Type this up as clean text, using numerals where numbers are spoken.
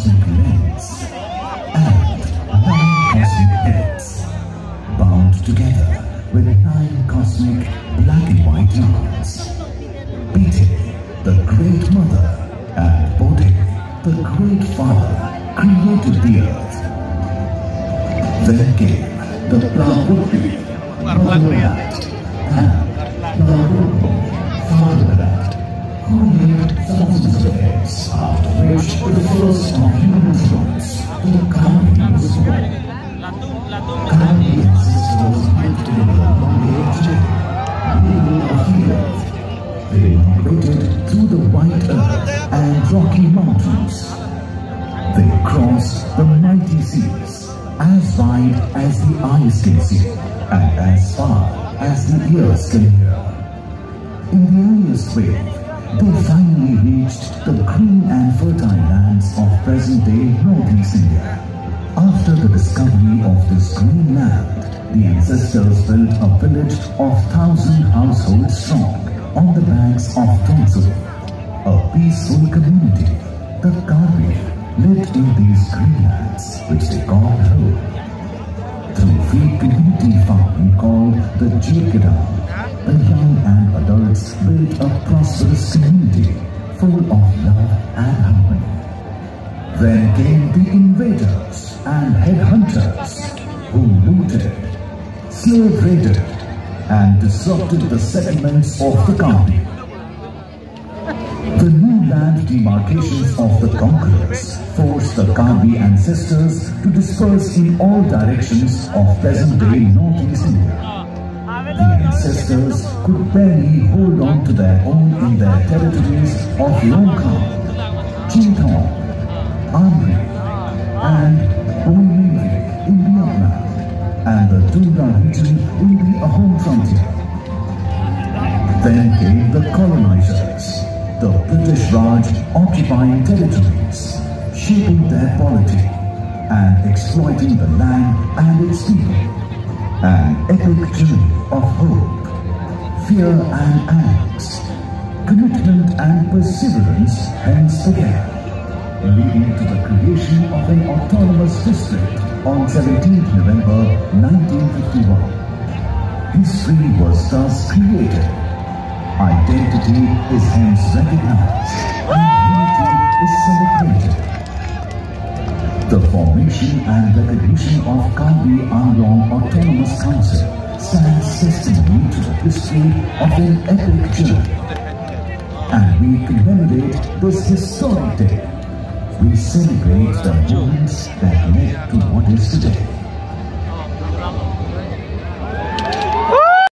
cosmic lens and 9 cosmic heads, bound together with 9 cosmic black and white lines. Pite, the Great Mother, and Bodhi, the Great Father, created the earth. Then came the Prabhupada, Motherland, and Prabhupada, Fatherland, who lived thousands of years, after which the first of human beings, the Kali, was born. Kali ancestors lived together on the edge of the earth. They migrated through the white earth and rocky mountains. They crossed the mighty seas, as wide as the eyes can see, and as far as the ears can hear. In the earliest wave, they finally reached the green and fertile lands of present-day Northeast India. After the discovery of this green land, the ancestors built a village of 1,000 households strong on the banks of Tonsul. A peaceful community, the Karbi, lived in these green lands, which they called home. Through free community farming called the Jirkadam, the young and adults built a prosperous community full of love and harmony. Then came the invaders and headhunters who looted, slave raided, and disrupted the settlements of the Karbi. The new land demarcations of the conquerors forced the Karbi ancestors to disperse in all directions of present-day Northeast India. The ancestors could barely hold on to their own in their territories of Longkang, Chingthong, Amri, and Boimingri in the upland, and the Dura region in the Ahom frontier. Then came the colonizers, the British Raj occupying territories, shaping their polity and exploiting the land and its people. An epic journey of hope, fear and angst, commitment and perseverance hence began, leading to the creation of an autonomous district on 17th November 1951. History was thus created. Identity is hence recognized and unity is celebrated. The formation and recognition of Karbi Anglong Autonomous Council stands testimony to the history of an epic journey. And we commemorate this historic day. We celebrate the moments that led to what is today.